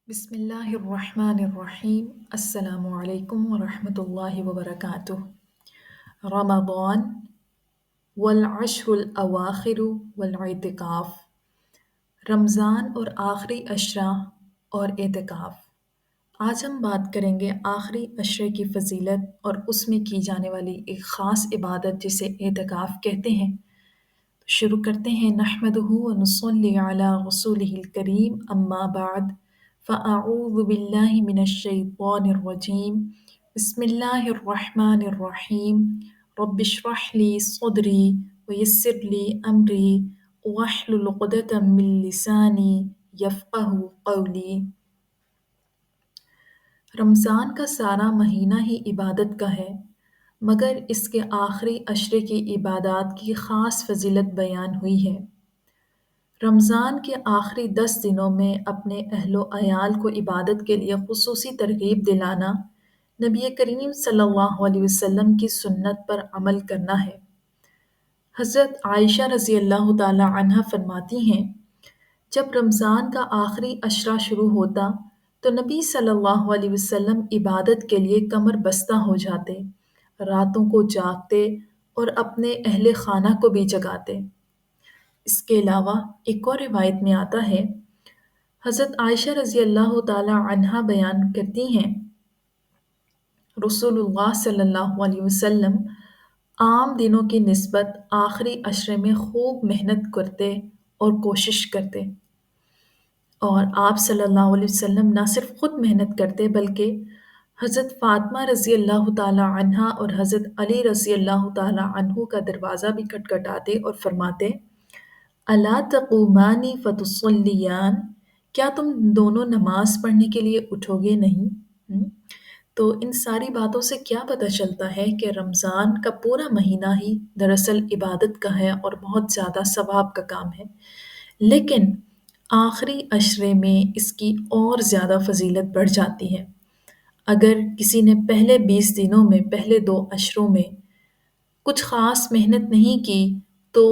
بسم اللہ الرحمن الرحیم السلام علیکم ورحمۃ اللہ وبرکاتہ۔ رمضان والعشر الاواخر والاعتکاف، رمضان اور آخری عشرہ اور اعتکاف۔ آج ہم بات کریں گے آخری عشرے کی فضیلت اور اس میں کی جانے والی ایک خاص عبادت جسے اعتکاف کہتے ہیں۔ شروع کرتے ہیں۔ نحمدہ ونصلی علی رسولہ الکریم، اما بعد فاعوذ باللہ من الشیطان الرجیم، بسم اللہ الرحمن الرحیم۔ رب اشرح لی صدری ویسر لی امری واحلل عقدۃ من لسانی یفقہوا قولی۔ رمضان کا سارا مہینہ ہی عبادت کا ہے، مگر اس کے آخری عشرے کی عبادات کی خاص فضیلت بیان ہوئی ہے۔ رمضان کے آخری 10 دنوں میں اپنے اہل و عیال کو عبادت کے لیے خصوصی ترغیب دلانا، نبی کریم صلی اللہ علیہ وسلم کی سنت پر عمل کرنا ہے۔ حضرت عائشہ رضی اللہ تعالی عنہا فرماتی ہیں، جب رمضان کا آخری عشرہ شروع ہوتا تو نبی صلی اللہ علیہ وسلم عبادت کے لیے کمر بستہ ہو جاتے، راتوں کو جاگتے اور اپنے اہل خانہ کو بھی جگاتے۔ اس کے علاوہ ایک اور روایت میں آتا ہے، حضرت عائشہ رضی اللہ تعالی عنہا بیان کرتی ہیں، رسول اللہ صلی اللہ علیہ وسلم عام دنوں کی نسبت آخری عشرے میں خوب محنت کرتے اور کوشش کرتے، اور آپ صلی اللہ علیہ وسلم نہ صرف خود محنت کرتے بلکہ حضرت فاطمہ رضی اللہ تعالی عنہا اور حضرت علی رضی اللہ تعالی عنہ کا دروازہ بھی کھٹکھٹاتے اور فرماتے، الا تقومان فتصلیان، کیا تم دونوں نماز پڑھنے کے لیے اٹھو گے نہیں؟ تو ان ساری باتوں سے کیا پتہ چلتا ہے کہ رمضان کا پورا مہینہ ہی دراصل عبادت کا ہے اور بہت زیادہ ثواب کا کام ہے، لیکن آخری عشرے میں اس کی اور زیادہ فضیلت بڑھ جاتی ہے۔ اگر کسی نے پہلے 20 دنوں میں، پہلے 2 عشروں میں کچھ خاص محنت نہیں کی تو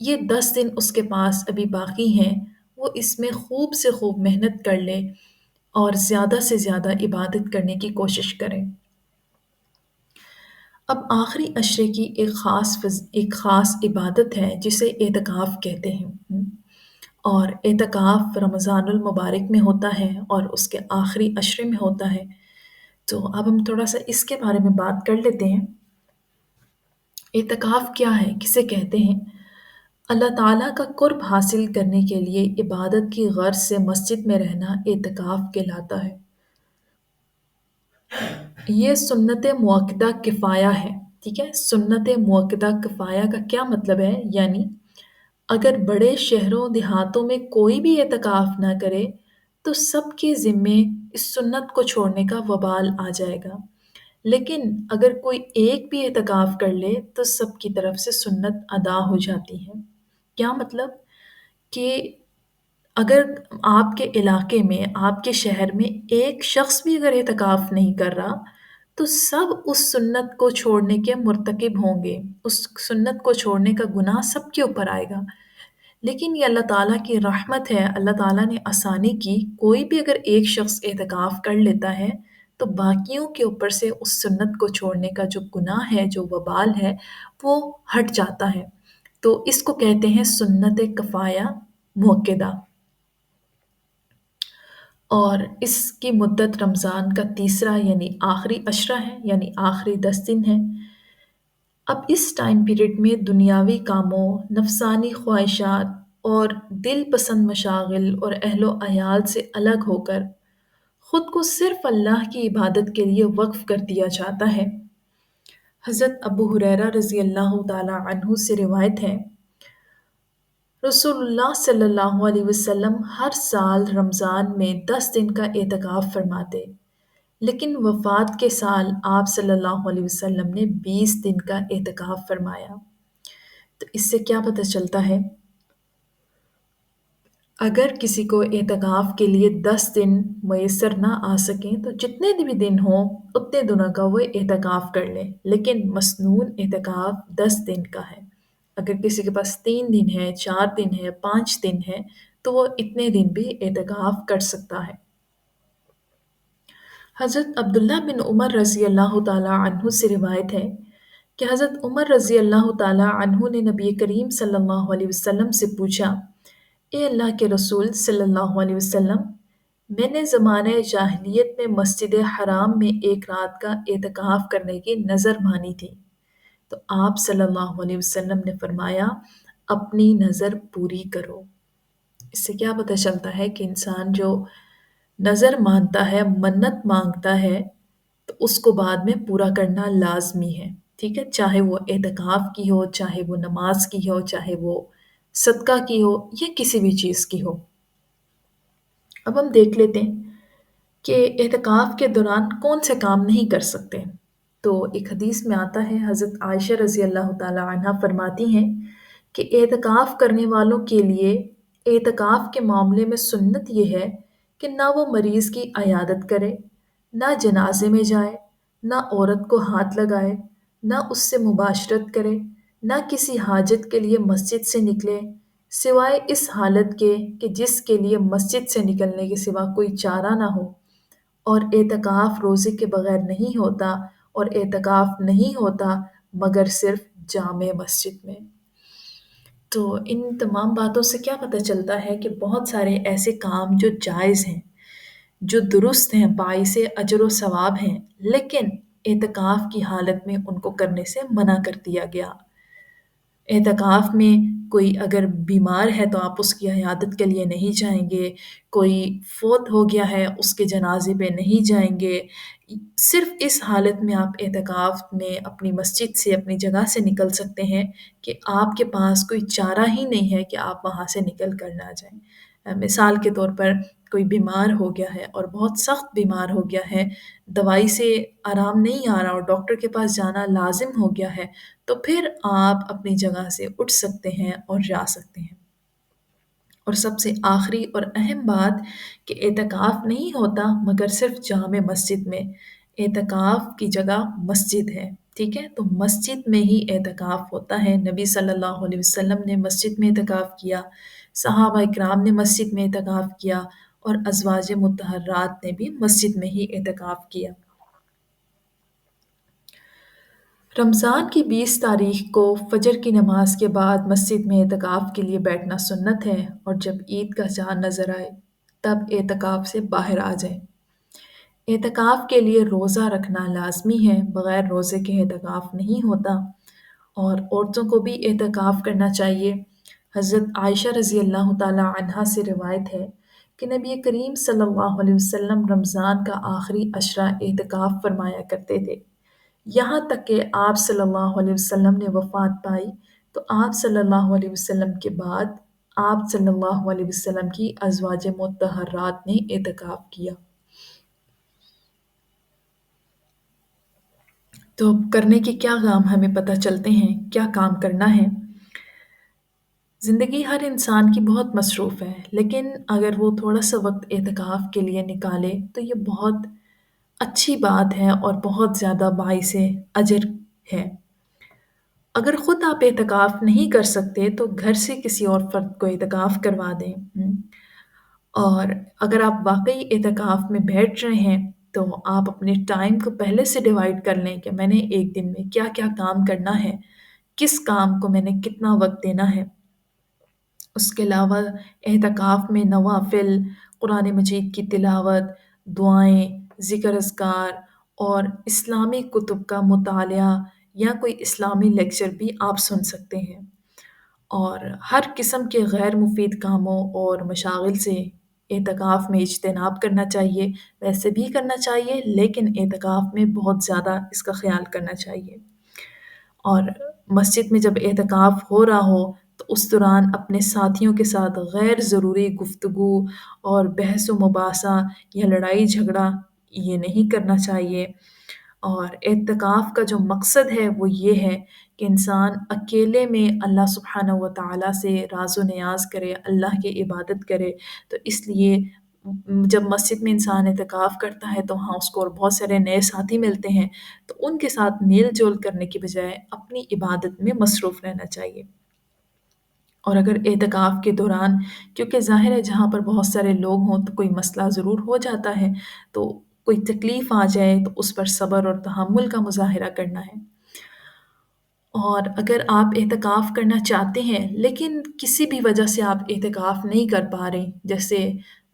یہ 10 دن اس کے پاس ابھی باقی ہیں، وہ اس میں خوب سے خوب محنت کر لے اور زیادہ سے زیادہ عبادت کرنے کی کوشش کریں۔ اب آخری عشرے کی ایک خاص عبادت ہے جسے اعتکاف کہتے ہیں، اور اعتکاف رمضان المبارک میں ہوتا ہے اور اس کے آخری عشرے میں ہوتا ہے۔ تو اب ہم تھوڑا سا اس کے بارے میں بات کر لیتے ہیں۔ اعتکاف کیا ہے، کسے کہتے ہیں؟ اللہ تعالیٰ کا قرب حاصل کرنے کے لیے عبادت کی غرض سے مسجد میں رہنا اعتکاف کہلاتا ہے۔ یہ سنت مؤکدہ کفایہ ہے، ٹھیک ہے؟ سنت مؤکدہ کفایہ کا کیا مطلب ہے؟ یعنی اگر بڑے شہروں دیہاتوں میں کوئی بھی اعتکاف نہ کرے تو سب کے ذمے اس سنت کو چھوڑنے کا وبال آ جائے گا، لیکن اگر کوئی ایک بھی اعتکاف کر لے تو سب کی طرف سے سنت ادا ہو جاتی ہے۔ کیا مطلب؟ کہ اگر آپ کے علاقے میں، آپ کے شہر میں ایک شخص بھی اگر اعتکاف نہیں کر رہا تو سب اس سنت کو چھوڑنے کے مرتکب ہوں گے، اس سنت کو چھوڑنے کا گناہ سب کے اوپر آئے گا۔ لیکن یہ اللہ تعالیٰ کی رحمت ہے، اللہ تعالیٰ نے آسانی کی، کوئی بھی اگر ایک شخص اعتکاف کر لیتا ہے تو باقیوں کے اوپر سے اس سنت کو چھوڑنے کا جو گناہ ہے، جو وبال ہے، وہ ہٹ جاتا ہے۔ تو اس کو کہتے ہیں سنت کفایہ مؤکدہ، اور اس کی مدت رمضان کا تیسرا یعنی آخری عشرہ ہے، یعنی آخری 10 دن ہے۔ اب اس ٹائم پیریڈ میں دنیاوی کاموں، نفسانی خواہشات اور دل پسند مشاغل اور اہل و عیال سے الگ ہو کر خود کو صرف اللہ کی عبادت کے لیے وقف کر دیا جاتا ہے۔ حضرت ابو ہریرہ رضی اللہ تعالی عنہ سے روایت ہے، رسول اللہ صلی اللہ علیہ وسلم ہر سال رمضان میں 10 دن کا اعتکاف فرماتے، لیکن وفات کے سال آپ صلی اللہ علیہ وسلم نے 20 دن کا اعتکاف فرمایا۔ تو اس سے کیا پتہ چلتا ہے؟ اگر کسی کو اعتکاف کے لیے 10 دن میسر نہ آ سکیں تو جتنے بھی دن ہوں اتنے دنوں کا وہ اعتکاف کر لیں، لیکن مسنون اعتکاف 10 دن کا ہے۔ اگر کسی کے پاس 3 دن ہے، 4 دن ہے، 5 دن ہے تو وہ اتنے دن بھی اعتکاف کر سکتا ہے۔ حضرت عبداللہ بن عمر رضی اللہ تعالیٰ عنہ سے روایت ہے کہ حضرت عمر رضی اللہ تعالیٰ عنہ نے نبی کریم صلی اللہ علیہ وسلم سے پوچھا، اے اللہ کے رسول صلی اللہ علیہ وسلم، میں نے زمانہ جاہلیت میں مسجد حرام میں ایک رات کا اعتکاف کرنے کی نظر مانی تھی۔ تو آپ صلی اللہ علیہ وسلم نے فرمایا، اپنی نظر پوری کرو۔ اس سے کیا پتہ چلتا ہے کہ انسان جو نظر مانتا ہے، منت مانگتا ہے، تو اس کو بعد میں پورا کرنا لازمی ہے، ٹھیک ہے؟ چاہے وہ اعتکاف کی ہو، چاہے وہ نماز کی ہو، چاہے وہ صدقہ کی ہو یا کسی بھی چیز کی ہو۔ اب ہم دیکھ لیتے ہیں کہ اعتکاف کے دوران کون سے کام نہیں کر سکتے۔ تو ایک حدیث میں آتا ہے، حضرت عائشہ رضی اللہ تعالی عنہا فرماتی ہیں کہ اعتکاف کرنے والوں کے لیے اعتکاف کے معاملے میں سنت یہ ہے کہ نہ وہ مریض کی عیادت کرے، نہ جنازے میں جائے، نہ عورت کو ہاتھ لگائے، نہ اس سے مباشرت کرے، نہ کسی حاجت کے لیے مسجد سے نکلے، سوائے اس حالت کے کہ جس کے لیے مسجد سے نکلنے کے سوا کوئی چارہ نہ ہو، اور اعتکاف روزے کے بغیر نہیں ہوتا، اور اعتکاف نہیں ہوتا مگر صرف جامع مسجد میں۔ تو ان تمام باتوں سے کیا پتہ چلتا ہے کہ بہت سارے ایسے کام جو جائز ہیں، جو درست ہیں، باعث اجر و ثواب ہیں، لیکن اعتکاف کی حالت میں ان کو کرنے سے منع کر دیا گیا۔ اعتکاف میں کوئی اگر بیمار ہے تو آپ اس کی عیادت کے لیے نہیں جائیں گے، کوئی فوت ہو گیا ہے اس کے جنازے پہ نہیں جائیں گے۔ صرف اس حالت میں آپ اعتکاف میں اپنی مسجد سے، اپنی جگہ سے نکل سکتے ہیں کہ آپ کے پاس کوئی چارہ ہی نہیں ہے کہ آپ وہاں سے نکل کر نہ جائیں۔ مثال کے طور پر کوئی بیمار ہو گیا ہے اور بہت سخت بیمار ہو گیا ہے، دوائی سے آرام نہیں آ رہا اور ڈاکٹر کے پاس جانا لازم ہو گیا ہے، تو پھر آپ اپنی جگہ سے اٹھ سکتے ہیں اور جا سکتے ہیں۔ اور سب سے آخری اور اہم بات کہ اعتکاف نہیں ہوتا مگر صرف جامع مسجد میں۔ اعتکاف کی جگہ مسجد ہے، ٹھیک ہے؟ تو مسجد میں ہی اعتکاف ہوتا ہے۔ نبی صلی اللہ علیہ وسلم نے مسجد میں اعتکاف کیا، صحابہ اکرام نے مسجد میں اعتکاف کیا، اور ازواج مطہرات نے بھی مسجد میں ہی اعتکاف کیا۔ رمضان کی 20 تاریخ کو فجر کی نماز کے بعد مسجد میں اعتکاف کے لیے بیٹھنا سنت ہے، اور جب عید کا چاند نظر آئے تب اعتکاف سے باہر آ جائیں۔ اعتکاف کے لیے روزہ رکھنا لازمی ہے، بغیر روزے کے اعتکاف نہیں ہوتا، اور عورتوں کو بھی اعتکاف کرنا چاہیے۔ حضرت عائشہ رضی اللہ تعالی عنہا سے روایت ہے کہ نبی کریم صلی اللہ علیہ وسلم رمضان کا آخری عشرہ اعتکاف فرمایا کرتے تھے، یہاں تک کہ آپ صلی اللہ علیہ وسلم نے وفات پائی تو آپ صلی اللہ علیہ وسلم کے بعد آپ صلی اللہ علیہ وسلم کی ازواج مطہرات نے اعتکاف کیا۔ تو اب کرنے کے کیا کام ہمیں پتہ چلتے ہیں، کیا کام کرنا ہے؟ زندگی ہر انسان کی بہت مصروف ہے، لیکن اگر وہ تھوڑا سا وقت اعتکاف کے لیے نکالے تو یہ بہت اچھی بات ہے اور بہت زیادہ باعث اجر ہے۔ اگر خود آپ اعتکاف نہیں کر سکتے تو گھر سے کسی اور فرد کو اعتکاف کروا دیں۔ اور اگر آپ واقعی اعتکاف میں بیٹھ رہے ہیں تو آپ اپنے ٹائم کو پہلے سے ڈیوائڈ کر لیں کہ میں نے ایک دن میں کیا کیا کام کرنا ہے، کس کام کو میں نے کتنا وقت دینا ہے۔ اس کے علاوہ اعتکاف میں نوافل، قرآن مجید کی تلاوت، دعائیں، ذکر اذکار اور اسلامی کتب کا مطالعہ یا کوئی اسلامی لیکچر بھی آپ سن سکتے ہیں، اور ہر قسم کے غیر مفید کاموں اور مشاغل سے اعتکاف میں اجتناب کرنا چاہیے۔ ویسے بھی کرنا چاہیے لیکن اعتکاف میں بہت زیادہ اس کا خیال کرنا چاہیے۔ اور مسجد میں جب اعتکاف ہو رہا ہو تو اس دوران اپنے ساتھیوں کے ساتھ غیر ضروری گفتگو اور بحث و مباحثہ یا لڑائی جھگڑا یہ نہیں کرنا چاہیے۔ اور اعتکاف کا جو مقصد ہے وہ یہ ہے کہ انسان اکیلے میں اللہ سبحانہ و تعالیٰ سے راز و نیاز کرے، اللہ کی عبادت کرے۔ تو اس لیے جب مسجد میں انسان اعتکاف کرتا ہے تو وہاں اس کو اور بہت سارے نئے ساتھی ملتے ہیں، تو ان کے ساتھ میل جول کرنے کی بجائے اپنی عبادت میں مصروف رہنا چاہیے۔ اور اگر اعتکاف کے دوران، کیونکہ ظاہر ہے جہاں پر بہت سارے لوگ ہوں تو کوئی مسئلہ ضرور ہو جاتا ہے، تو کوئی تکلیف آ جائے تو اس پر صبر اور تحمل کا مظاہرہ کرنا ہے۔ اور اگر آپ اعتکاف کرنا چاہتے ہیں لیکن کسی بھی وجہ سے آپ اعتکاف نہیں کر پا رہے، جیسے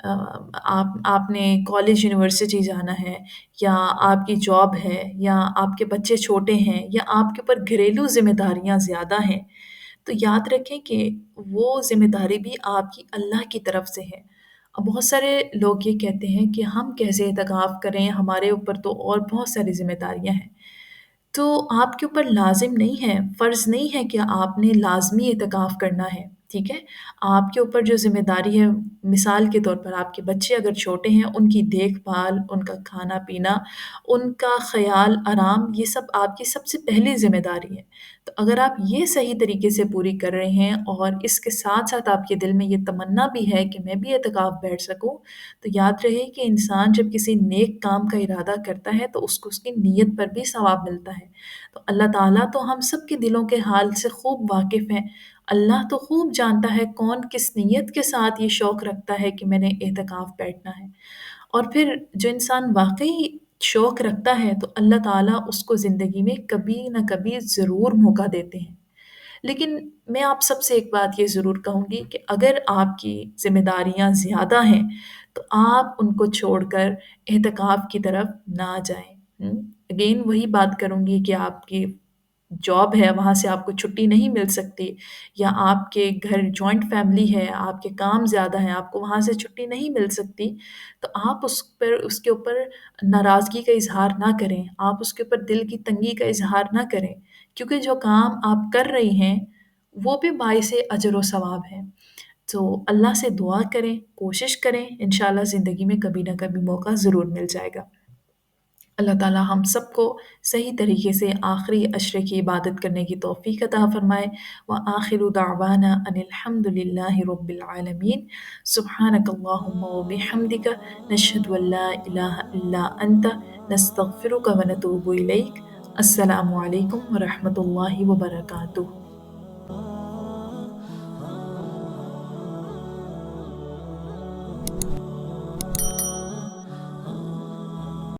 آپ نے کالج یونیورسٹی جانا ہے، یا آپ کی جاب ہے، یا آپ کے بچے چھوٹے ہیں، یا آپ کے اوپر گھریلو ذمہ داریاں زیادہ ہیں، تو یاد رکھیں کہ وہ ذمہ داری بھی آپ کی اللہ کی طرف سے ہے۔ اب بہت سارے لوگ یہ کہتے ہیں کہ ہم کیسے اعتکاف کریں، ہمارے اوپر تو اور بہت ساری ذمہ داریاں ہیں۔ تو آپ کے اوپر لازم نہیں ہے، فرض نہیں ہے کہ آپ نے لازمی اعتکاف کرنا ہے، ٹھیک ہے؟ آپ کے اوپر جو ذمہ داری ہے، مثال کے طور پر آپ کے بچے اگر چھوٹے ہیں، ان کی دیکھ بھال، ان کا کھانا پینا، ان کا خیال آرام، یہ سب آپ کی سب سے پہلی ذمہ داری ہے۔ تو اگر آپ یہ صحیح طریقے سے پوری کر رہے ہیں اور اس کے ساتھ ساتھ آپ کے دل میں یہ تمنا بھی ہے کہ میں بھی اعتکاف بیٹھ سکوں، تو یاد رہے کہ انسان جب کسی نیک کام کا ارادہ کرتا ہے تو اس کو اس کی نیت پر بھی ثواب ملتا ہے۔ تو اللہ تعالیٰ تو ہم سب کے دلوں کے حال سے خوب واقف ہیں۔ اللہ تو خوب جانتا ہے کون کس نیت کے ساتھ یہ شوق رکھتا ہے کہ میں نے اعتکاف بیٹھنا ہے۔ اور پھر جو انسان واقعی شوق رکھتا ہے تو اللہ تعالیٰ اس کو زندگی میں کبھی نہ کبھی ضرور موقع دیتے ہیں۔ لیکن میں آپ سب سے ایک بات یہ ضرور کہوں گی کہ اگر آپ کی ذمہ داریاں زیادہ ہیں تو آپ ان کو چھوڑ کر اعتکاف کی طرف نہ جائیں۔ اگین وہی بات کروں گی کہ آپ کی جاب ہے، وہاں سے آپ کو چھٹی نہیں مل سکتی، یا آپ کے گھر جوائنٹ فیملی ہے، آپ کے کام زیادہ ہیں، آپ کو وہاں سے چھٹی نہیں مل سکتی، تو آپ اس کے اوپر ناراضگی کا اظہار نہ کریں، آپ اس کے اوپر دل کی تنگی کا اظہار نہ کریں، کیونکہ جو کام آپ کر رہی ہیں وہ بھی باعث اجر و ثواب ہے۔ تو اللہ سے دعا کریں، کوشش کریں، انشاءاللہ زندگی میں کبھی نہ کبھی موقع ضرور مل جائے گا۔ اللہ تعالیٰ ہم سب کو صحیح طریقے سے آخری عشرے کی عبادت کرنے کی توفیق عطا فرمائے۔ وآخر دعوانا ان الحمد للہ رب العالمین۔ سبحانک اللہم وبحمدک، نشہد ان لا الہ الا انت، نستغفرک ونتوب الیک۔ السلام علیکم ورحمۃ اللہ وبرکاتہ۔